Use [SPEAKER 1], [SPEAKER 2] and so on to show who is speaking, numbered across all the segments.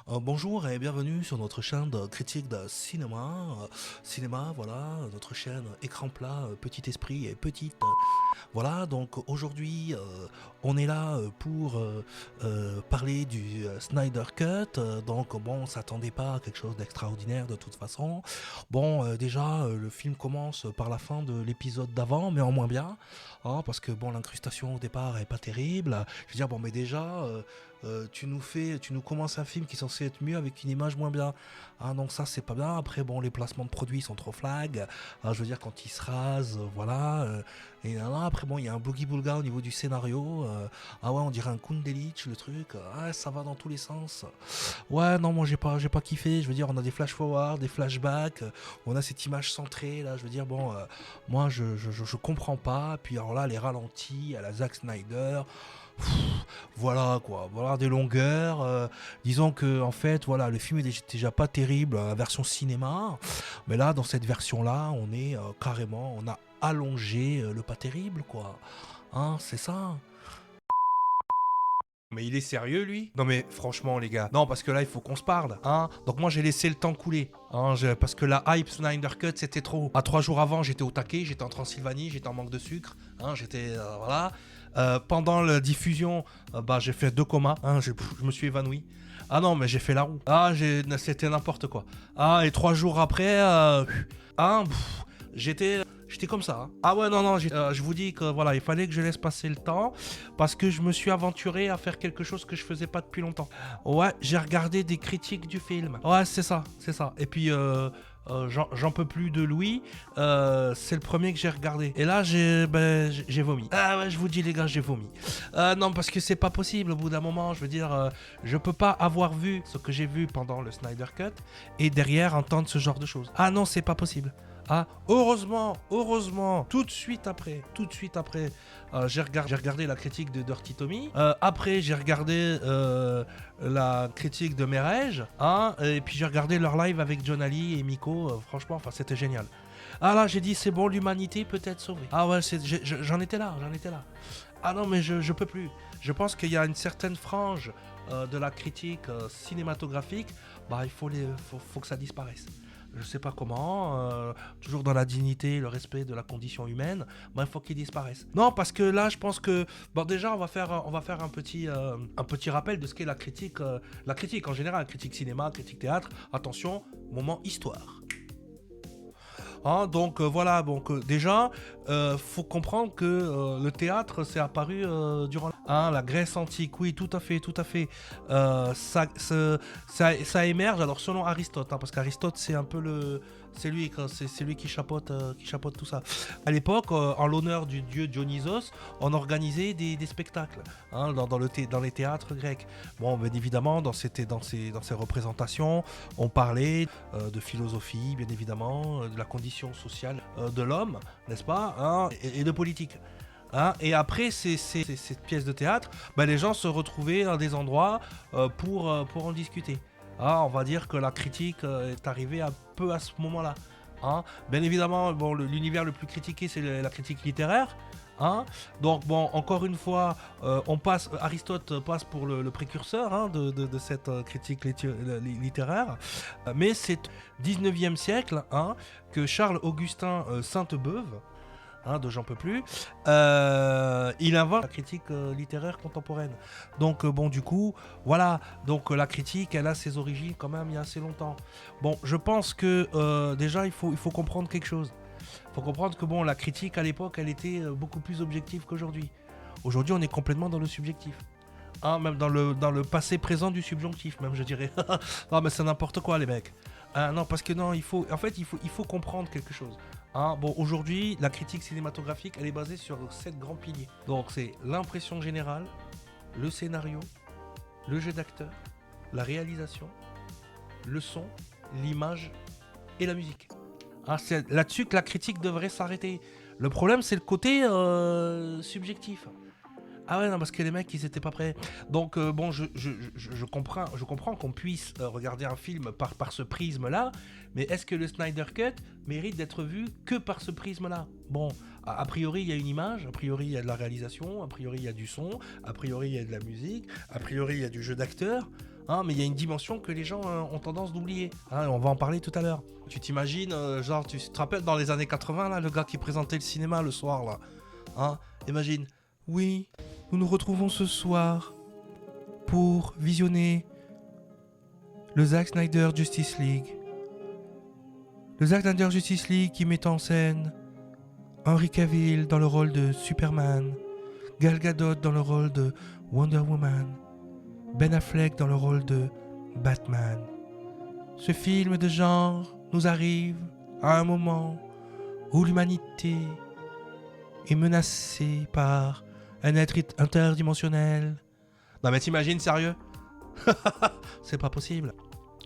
[SPEAKER 1] Bonjour et bienvenue sur notre chaîne de critique de cinéma. Cinéma, voilà, notre chaîne écran plat, petit esprit et petite. Voilà, donc aujourd'hui, on est là pour parler du Snyder Cut. Donc bon, on s'attendait pas à quelque chose d'extraordinaire de toute façon. Bon, déjà, le film commence par la fin de l'épisode d'avant, mais en moins bien. Hein, parce que bon, l'incrustation au départ est pas terrible. Je veux dire, bon, mais déjà, tu nous commences un film qui est censé être mieux avec une image moins bien. Hein, donc ça, c'est pas bien. Après, bon, les placements de produits sont trop flag. Hein, je veux dire, quand ils se rasent, voilà. Et là, après, bon, il y a un boogie boulga au niveau du scénario. Ah ouais, on dirait un Kundelich, le truc. Ah, ça va dans tous les sens. Ouais, non, moi, j'ai pas kiffé. Je veux dire, on a des flash forward, des flashbacks. On a cette image centrée, là. Je veux dire, bon, moi, je comprends pas. Puis alors là, les ralentis à la Zack Snyder. Pff, voilà quoi, voilà des longueurs. Disons que en fait, voilà, le film est déjà pas terrible, la version cinéma, mais là, dans cette version-là, on est carrément, on a allongé le pas terrible quoi. Hein, c'est ça. Mais il est sérieux lui? Non mais franchement les gars, non parce que là il faut qu'on se parle, hein. Donc moi j'ai laissé le temps couler, hein, parce que la hype Snyder Cut c'était trop. À 3 jours avant j'étais au taquet, j'étais en Transylvanie, j'étais en manque de sucre, hein, j'étais voilà. Pendant la diffusion, bah j'ai fait 2 comas, hein, je me suis évanoui. Ah non mais j'ai fait la roue. Ah c'était n'importe quoi. Ah et 3 jours après, hein, j'étais comme ça. Hein. Ah ouais, non, non, je vous dis que voilà, il fallait que je laisse passer le temps parce que je me suis aventuré à faire quelque chose que je faisais pas depuis longtemps. Ouais, j'ai regardé des critiques du film. Ouais, c'est ça, c'est ça. Et puis, j'en peux plus de Louis. C'est le premier que j'ai regardé. Et là, j'ai vomi. Ah ouais, je vous dis, les gars, j'ai vomi. Non, parce que c'est pas possible au bout d'un moment. Je veux dire, je peux pas avoir vu ce que j'ai vu pendant le Snyder Cut et derrière entendre ce genre de choses. Ah non, c'est pas possible. Ah, heureusement, tout de suite après, j'ai regardé la critique de Dirty Tommy. Après, j'ai regardé la critique de Merege. Hein, et puis j'ai regardé leur live avec John Ali et Miko. Franchement, enfin, c'était génial. Ah là, j'ai dit, c'est bon, l'humanité peut être sauvée. Ah ouais, j'en étais là. Ah non, mais je peux plus. Je pense qu'il y a une certaine frange de la critique cinématographique. Bah, faut que ça disparaisse. Je sais pas comment, toujours dans la dignité, le respect de la condition humaine, mais il faut qu'il disparaisse. Non, parce que là, je pense que, bon, déjà, on va faire un petit rappel de ce qu'est la critique en général, critique cinéma, critique théâtre. Attention, moment histoire. Hein, donc voilà, donc déjà, faut comprendre que le théâtre s'est apparu durant la Grèce antique. Oui, tout à fait, tout à fait. Ça émerge. Alors selon Aristote, hein, parce qu'Aristote c'est un peu c'est lui qui chapeaute tout ça. À l'époque, en l'honneur du dieu Dionysos, on organisait des spectacles hein, dans les théâtres grecs. Bon, bien évidemment, dans ces représentations, on parlait de philosophie, bien évidemment, de la condition sociale de l'homme, n'est-ce pas, hein, et de politique. Hein, et après cette pièce de théâtre, bah, les gens se retrouvaient dans des endroits pour en discuter. Ah, on va dire que la critique est arrivée un peu à ce moment-là. Hein. Bien évidemment, bon, l'univers le plus critiqué, c'est la critique littéraire. Hein. Donc bon, encore une fois, Aristote passe pour le précurseur hein, de cette critique littéraire. Mais c'est au 19e siècle hein, que Charles-Augustin Sainte-Beuve, hein, de J'en peux plus, il invente la critique littéraire contemporaine. Donc bon, du coup, voilà. Donc la critique, elle a ses origines quand même il y a assez longtemps. Bon, je pense que déjà, il faut comprendre quelque chose. Il faut comprendre que bon, la critique à l'époque, elle était beaucoup plus objective qu'aujourd'hui. Aujourd'hui, on est complètement dans le subjectif. Hein, même dans le passé présent du subjonctif, même je dirais. Non, mais c'est n'importe quoi, les mecs. Non, parce que non, il faut comprendre quelque chose. Hein, bon, aujourd'hui, la critique cinématographique, elle est basée sur 7 grands piliers. Donc, c'est l'impression générale, le scénario, le jeu d'acteur, la réalisation, le son, l'image et la musique. Hein, c'est là-dessus que la critique devrait s'arrêter. Le problème, c'est le côté subjectif. Ah ouais, non, parce que les mecs, ils étaient pas prêts. Donc, bon, je comprends qu'on puisse regarder un film par ce prisme-là, mais est-ce que le Snyder Cut mérite d'être vu que par ce prisme-là? Bon, a priori, il y a une image, a priori, il y a de la réalisation, a priori, il y a du son, a priori, il y a de la musique, a priori, il y a du jeu d'acteur. Hein, mais il y a une dimension que les gens ont tendance d'oublier. Hein, on va en parler tout à l'heure. Tu t'imagines, genre, tu te rappelles dans les années 80, là, le gars qui présentait le cinéma le soir, là. Hein, imagine. Oui, nous nous retrouvons ce soir pour visionner le Zack Snyder Justice League. Le Zack Snyder Justice League qui met en scène Henry Cavill dans le rôle de Superman, Gal Gadot dans le rôle de Wonder Woman, Ben Affleck dans le rôle de Batman. Ce film de genre nous arrive à un moment où l'humanité est menacée par un être interdimensionnel. Non mais t'imagines, sérieux? C'est pas possible.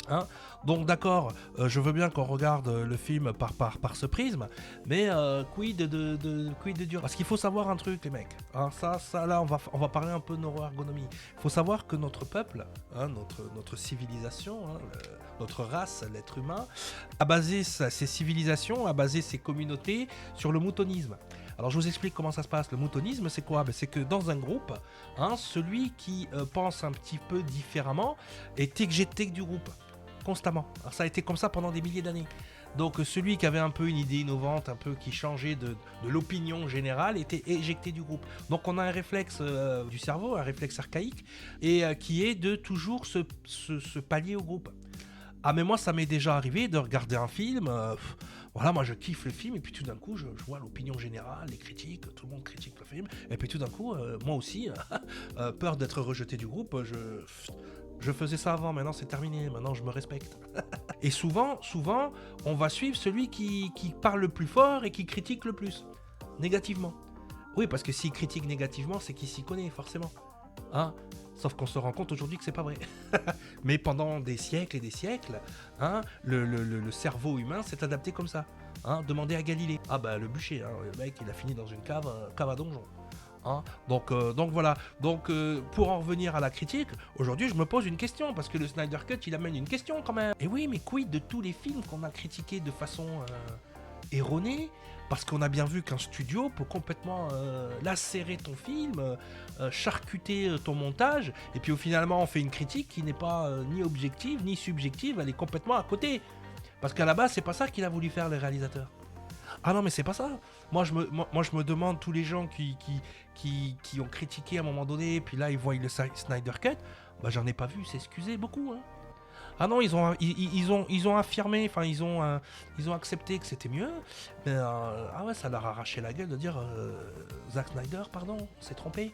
[SPEAKER 1] Hein, donc d'accord, je veux bien qu'on regarde le film par ce prisme, mais quid de dur? Parce qu'il faut savoir un truc, les mecs. Hein, ça là, on va parler un peu de neuroergonomie. Il faut savoir que notre peuple, hein, notre civilisation, hein, notre race, l'être humain, a basé ses civilisations, a basé ses communautés sur le moutonisme. Alors je vous explique comment ça se passe. Le moutonisme, c'est quoi? C'est que dans un groupe, hein, celui qui pense un petit peu différemment est éjecté du groupe. Constamment. Alors, ça a été comme ça pendant des milliers d'années. Donc celui qui avait un peu une idée innovante, un peu qui changeait de l'opinion générale, était éjecté du groupe. Donc on a un réflexe du cerveau, un réflexe archaïque, et qui est de toujours se pallier au groupe. Ah mais moi ça m'est déjà arrivé de regarder un film, voilà, moi je kiffe le film, et puis tout d'un coup je vois l'opinion générale, les critiques, tout le monde critique le film, et puis tout d'un coup, moi aussi, peur d'être rejeté du groupe, je faisais ça avant, maintenant c'est terminé, maintenant je me respecte. Et souvent, on va suivre celui qui parle le plus fort et qui critique le plus, négativement. Oui, parce que s'il critique négativement, c'est qu'il s'y connaît, forcément. Hein, sauf qu'on se rend compte aujourd'hui que c'est pas vrai. Mais pendant des siècles et des siècles, hein, le cerveau humain s'est adapté comme ça. Hein, demandez à Galilée. Ah bah le bûcher, hein, le mec il a fini dans une cave à donjon. Hein, donc voilà. Donc pour en revenir à la critique, aujourd'hui je me pose une question, parce que le Snyder Cut il amène une question quand même. Et oui, mais quid de tous les films qu'on a critiqués de façon erronée, parce qu'on a bien vu qu'un studio peut complètement lacérer ton film, charcuter ton montage, et puis finalement on fait une critique qui n'est pas ni objective ni subjective, elle est complètement à côté. Parce qu'à la base c'est pas ça qu'il a voulu faire le réalisateur. Ah non mais c'est pas ça. Moi je me demande, tous les gens qui ont critiqué à un moment donné, puis là ils voient le Snyder Cut, bah j'en ai pas vu s'excuser beaucoup. Hein. Ah non, ils ont affirmé, enfin ils ont accepté que c'était mieux, mais ah ouais, ça leur a arraché la gueule de dire Zack Snyder, pardon, on s'est trompé.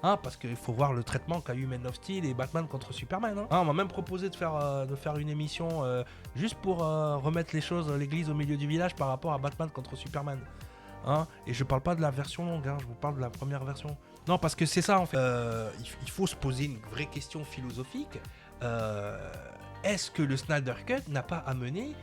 [SPEAKER 1] Hein, parce qu'il faut voir le traitement qu'a eu Man of Steel et Batman contre Superman. Hein. On m'a même proposé de faire une émission juste pour remettre l'église au milieu du village par rapport à Batman contre Superman. Hein, et je parle pas de la version longue, hein, je vous parle de la première version. Non, parce que c'est ça en fait. Il faut se poser une vraie question philosophique. Est-ce que le Snyder Cut n'a pas amené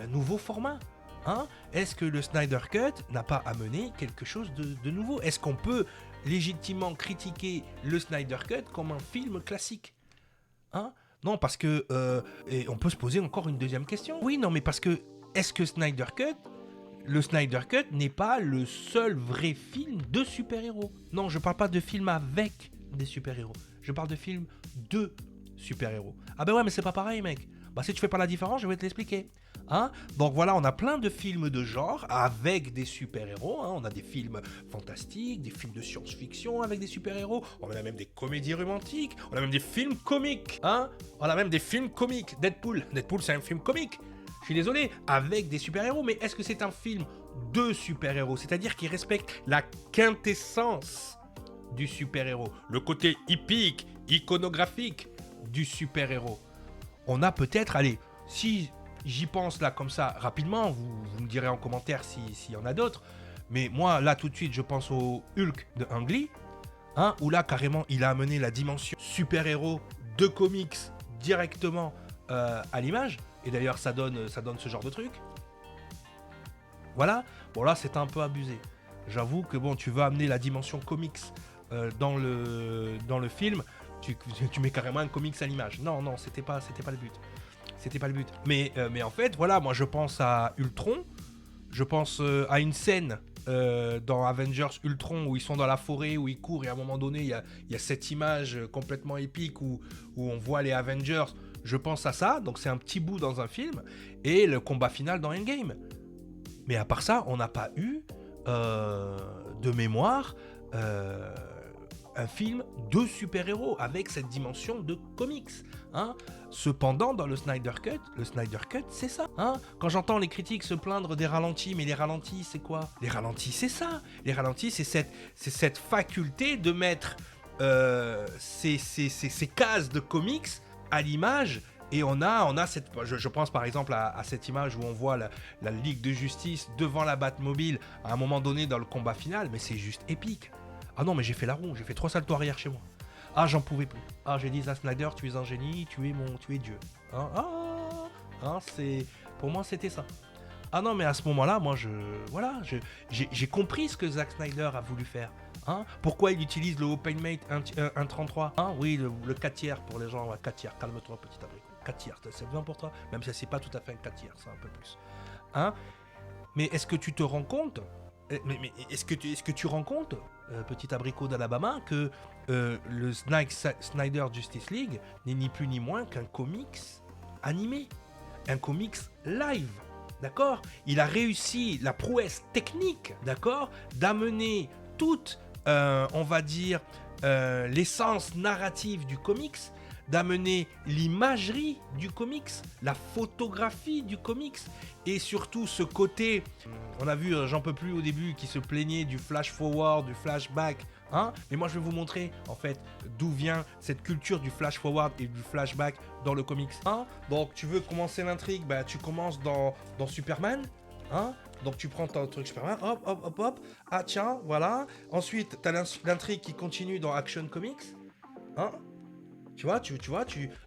[SPEAKER 1] un nouveau format? Hein? Est-ce que le Snyder Cut n'a pas amené quelque chose de nouveau? Est-ce qu'on peut légitimement critiquer le Snyder Cut comme un film classique? Hein? Non, parce que... et on peut se poser encore une deuxième question. Oui, non, mais parce que... Est-ce que le Snyder Cut n'est pas le seul vrai film de super-héros? Non, je parle pas de film avec des super-héros. Je parle de film de super-héros. Ah ben ouais, mais c'est pas pareil, mec. Bah si tu fais pas la différence, je vais te l'expliquer. Hein? Donc voilà, on a plein de films de genre avec des super-héros. Hein? On a des films fantastiques, des films de science-fiction avec des super-héros. On a même des comédies romantiques. On a même des films comiques. Hein? On a même des films comiques. Deadpool, c'est un film comique. Je suis désolé, avec des super-héros. Mais est-ce que c'est un film de super-héros? C'est-à-dire qu'il respecte la quintessence du super-héros, le côté hippique, iconographique du super-héros. On a peut-être, allez, si j'y pense là comme ça rapidement, vous me direz en commentaire s'il y en a d'autres, mais moi là tout de suite je pense au Hulk de Ang Lee, hein, où là carrément il a amené la dimension super-héros de comics directement à l'image, et d'ailleurs ça donne ce genre de truc. Voilà, bon là c'est un peu abusé. J'avoue que bon, tu veux amener la dimension comics dans le film, tu mets carrément un comics à l'image. Non, c'était pas le but. C'était pas le but. Mais en fait, voilà, moi je pense à Ultron, je pense à une scène dans Avengers Ultron où ils sont dans la forêt, où ils courent et à un moment donné, il y a cette image complètement épique où on voit les Avengers. Je pense à ça, donc c'est un petit bout dans un film, et le combat final dans Endgame. Mais à part ça, on n'a pas eu de mémoire un film de super-héros avec cette dimension de comics. Hein. Cependant, dans le Snyder Cut, c'est ça. Hein. Quand j'entends les critiques se plaindre des ralentis, mais les ralentis, c'est quoi? Les ralentis, c'est ça. Les ralentis, c'est cette faculté de mettre ces cases de comics à l'image. Et on a cette... Je pense par exemple à cette image où on voit la Ligue de Justice devant la Batmobile à un moment donné dans le combat final, mais c'est juste épique. Ah non, mais j'ai fait la roue, j'ai fait 3 saltos arrière chez moi. Ah, j'en pouvais plus. Ah, j'ai dit, Zack Snyder, tu es un génie, tu es Dieu. Hein, pour moi, c'était ça. Ah non, mais à ce moment-là, moi, j'ai compris ce que Zack Snyder a voulu faire. Hein. Pourquoi il utilise le OpenMate 1.33 hein. Oui, le 4 tiers pour les gens. Ouais, 4 tiers, calme-toi, petit abricot. 4 tiers, c'est bien pour toi. Même si c'est pas tout à fait un 4 tiers, c'est un peu plus. Hein. Mais est-ce que tu te rends compte mais est-ce que tu rends compte, petit abricot d'Alabama, que le Snyder Justice League n'est ni plus ni moins qu'un comics animé, un comics live, d'accord? Il a réussi la prouesse technique, d'accord, d'amener toute, on va dire, l'essence narrative du comics, d'amener l'imagerie du comics, la photographie du comics, et surtout ce côté, on a vu J'en peux plus au début qui se plaignait du flash forward, du flashback, hein, mais moi je vais vous montrer en fait d'où vient cette culture du flash forward et du flashback dans le comics. Hein. Donc tu veux commencer l'intrigue, bah tu commences dans Superman, hein. Donc tu prends ton truc Superman, hop, ah tiens, voilà. Ensuite t'as l'intrigue qui continue dans Action Comics, hein. Tu vois,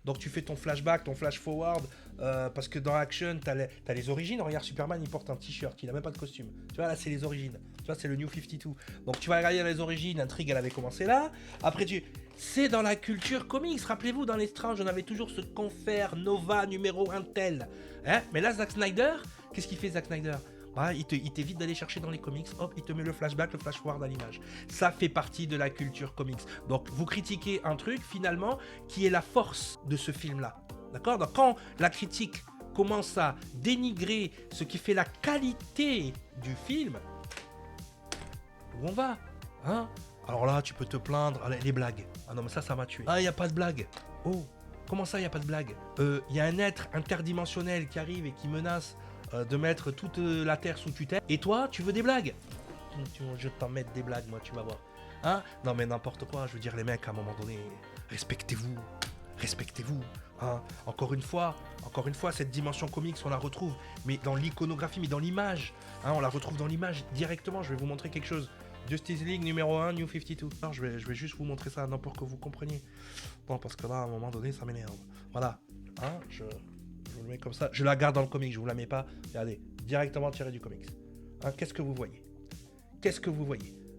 [SPEAKER 1] donc tu fais ton flashback, ton flash forward, parce que dans Action, t'as les origines. Regarde, Superman, il porte un t-shirt, il a même pas de costume. Tu vois, là, c'est les origines. Tu vois, c'est le New 52. Donc tu vas regarder les origines, l'intrigue, elle avait commencé là. Après, c'est dans la culture comics. Rappelez-vous, dans les Strange, on avait toujours ce confère Nova numéro 1 tel. Hein. Mais là, Zack Snyder, qu'est-ce qu'il fait, Zack Snyder? Bah, il t'évite d'aller chercher dans les comics, hop, il te met le flashback, le flash forward à l'image. Ça fait partie de la culture comics. Donc, vous critiquez un truc, finalement, qui est la force de ce film-là. D'accord? Donc, quand la critique commence à dénigrer ce qui fait la qualité du film, où on va? Hein? Alors là, tu peux te plaindre, les blagues. Ah non, mais ça m'a tué. Ah, il n'y a pas de blague. Oh, comment ça, il n'y a pas de blague? Il y a un être interdimensionnel qui arrive et qui menace de mettre toute la terre sous tutelle. Et toi, tu veux des blagues? Je vais t'en mettre des blagues, moi, tu vas voir. Hein? Non, mais n'importe quoi. Je veux dire, les mecs, à un moment donné, respectez-vous. Hein? Encore une fois, cette dimension comics, on la retrouve, mais dans l'iconographie, mais dans l'image. Hein? On la retrouve dans l'image directement. Je vais vous montrer quelque chose. Justice League numéro 1, New 52. Non, je vais juste vous montrer ça, non, pour que vous compreniez. Bon, parce que là, à un moment donné, ça m'énerve. Voilà. Hein? Je le mets comme ça. Je la garde dans le comic, je vous la mets pas. Regardez, directement tiré du comics. Hein, qu'est-ce que vous voyez?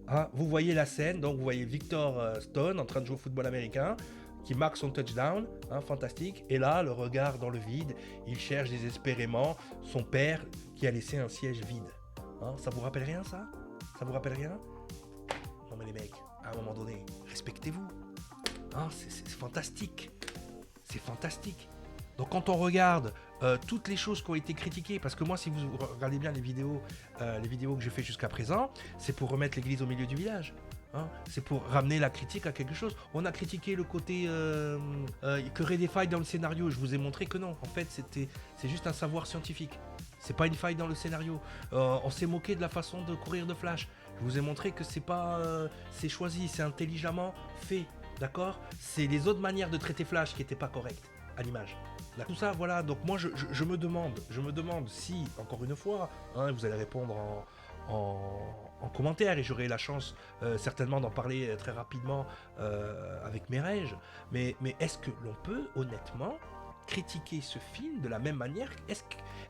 [SPEAKER 1] Hein, vous voyez la scène, donc vous voyez Victor Stone en train de jouer au football américain, qui marque son touchdown, hein, fantastique. Et là, le regard dans le vide, il cherche désespérément son père qui a laissé un siège vide. Hein, ça vous rappelle rien, ça? Ça vous rappelle rien? Non mais les mecs, à un moment donné, respectez-vous. Hein, c'est fantastique. C'est fantastique. Donc quand on regarde toutes les choses qui ont été critiquées, parce que moi, si vous regardez bien les vidéos que je fais jusqu'à présent, c'est pour remettre l'église au milieu du village. Hein, c'est pour ramener la critique à quelque chose. On a critiqué le côté que Ray des failles dans le scénario. Je vous ai montré que non. En fait, c'est juste un savoir scientifique. C'est pas une faille dans le scénario. On s'est moqué de la façon de courir de Flash. Je vous ai montré que c'est pas, c'est choisi, c'est intelligemment fait. D'accord? C'est les autres manières de traiter Flash qui n'étaient pas correctes à l'image. Tout ça, voilà. Donc moi, je me demande si, encore une fois, hein, vous allez répondre en commentaire et j'aurai la chance certainement d'en parler très rapidement avec Merege. Mais est-ce que l'on peut honnêtement critiquer ce film de la même manière?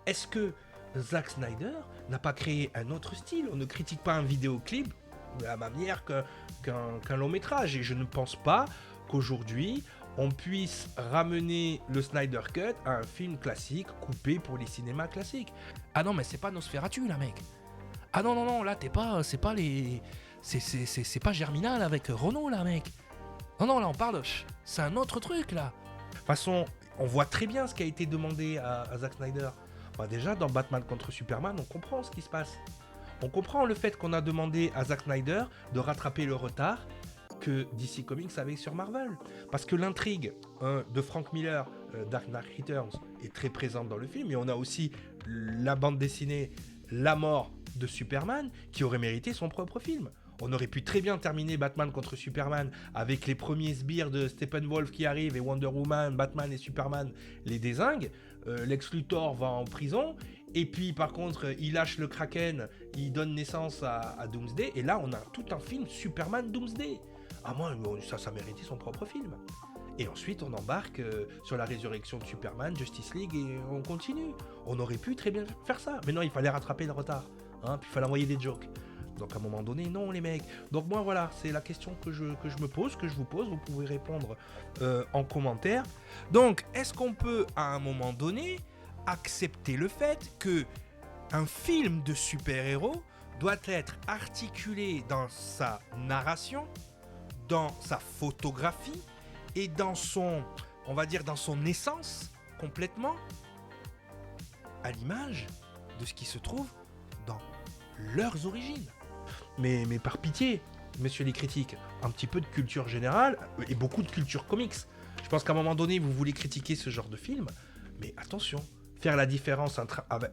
[SPEAKER 1] Est-ce que Zack Snyder n'a pas créé un autre style? On ne critique pas un vidéoclip de la même manière qu'un long métrage. Et je ne pense pas qu'aujourd'hui on puisse ramener le Snyder Cut à un film classique coupé pour les cinémas classiques. Ah non, mais c'est pas Nosferatu là, mec. Ah non, non, non, là, t'es pas. C'est pas les. C'est pas Germinal avec Renault, là, mec. Non, non, là, on parle. C'est un autre truc, là. De toute façon, on voit très bien ce qui a été demandé à Zack Snyder. Bah, déjà, dans Batman contre Superman, on comprend ce qui se passe. On comprend le fait qu'on a demandé à Zack Snyder de rattraper le retard que DC Comics avait sur Marvel. Parce que l'intrigue de Frank Miller, Dark Knight Returns, est très présente dans le film. Et on a aussi la bande dessinée La mort de Superman, qui aurait mérité son propre film. On aurait pu très bien terminer Batman contre Superman avec les premiers sbires de Steppenwolf qui arrivent et Wonder Woman, Batman et Superman les dézinguent. Lex Luthor va en prison. Et puis par contre, il lâche le Kraken, il donne naissance à Doomsday. Et là, on a tout un film Superman Doomsday. Ah moi, ça méritait son propre film. Et ensuite, on embarque sur la résurrection de Superman, Justice League, et on continue. On aurait pu très bien faire ça. Mais non, il fallait rattraper le retard. Hein, puis il fallait envoyer des jokes. Donc à un moment donné, non les mecs. Donc moi voilà, c'est la question que je me pose, que je vous pose. Vous pouvez répondre en commentaire. Donc, est-ce qu'on peut à un moment donné accepter le fait que un film de super-héros doit être articulé dans sa narration, dans sa photographie et dans son, on va dire, dans son essence complètement, à l'image de ce qui se trouve dans leurs origines. Mais par pitié, messieurs les critiques, un petit peu de culture générale et beaucoup de culture comics. Je pense qu'à un moment donné, vous voulez critiquer ce genre de film, mais attention, faire la différence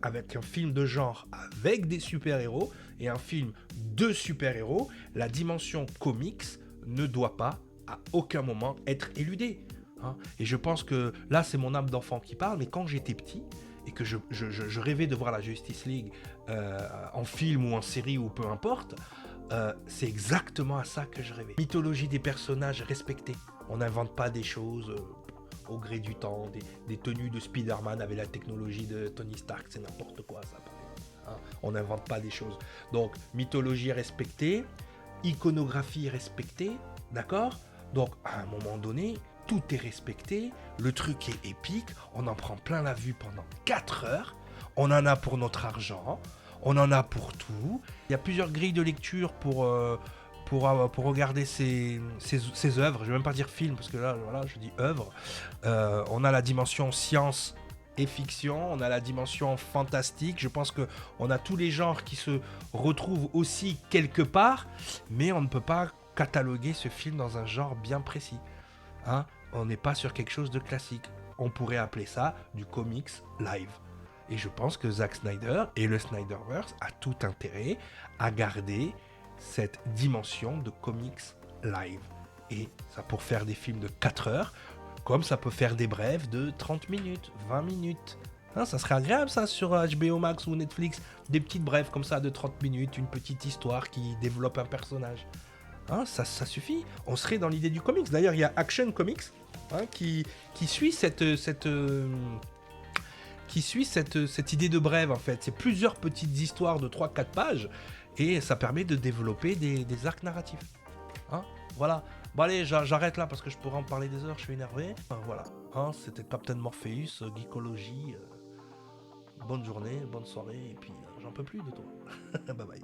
[SPEAKER 1] avec un film de genre avec des super-héros et un film de super-héros, la dimension comics ne doit pas, à aucun moment, être éludée. Hein. Et je pense que là, c'est mon âme d'enfant qui parle, mais quand j'étais petit, et que je rêvais de voir la Justice League en film ou en série ou peu importe, c'est exactement à ça que je rêvais. Mythologie des personnages respectés. On n'invente pas des choses au gré du temps, des tenues de Spider-Man avec la technologie de Tony Stark, c'est n'importe quoi ça. Hein. On n'invente pas des choses. Donc, mythologie respectée, iconographie respectée, d'accord ? Donc, à un moment donné, tout est respecté, le truc est épique, on en prend plein la vue pendant 4 heures, on en a pour notre argent, on en a pour tout. Il y a plusieurs grilles de lecture pour regarder ces œuvres. Je ne vais même pas dire film, parce que là, voilà, je dis œuvre. On a la dimension science et fiction, on a la dimension fantastique. Je pense qu'on a tous les genres qui se retrouvent aussi quelque part, mais on ne peut pas cataloguer ce film dans un genre bien précis. Hein, on n'est pas sur quelque chose de classique. On pourrait appeler ça du comics live. Et je pense que Zack Snyder et le Snyderverse a tout intérêt à garder cette dimension de comics live. Et ça pour faire des films de 4 heures, comme ça peut faire des brèves de 30 minutes, 20 minutes. Hein, ça serait agréable ça sur HBO Max ou Netflix, des petites brèves comme ça de 30 minutes, une petite histoire qui développe un personnage. Hein, ça suffit, on serait dans l'idée du comics. D'ailleurs, il y a Action Comics qui suit cette idée de brève en fait. C'est plusieurs petites histoires de 3-4 pages et ça permet de développer des arcs narratifs. Hein, voilà. Bon allez, j'arrête là parce que je pourrais en parler des heures, je suis énervé. Enfin, voilà. Hein, c'était Captain Morpheus, Geekologie. Bonne journée, bonne soirée et puis j'en peux plus de toi. Bye bye.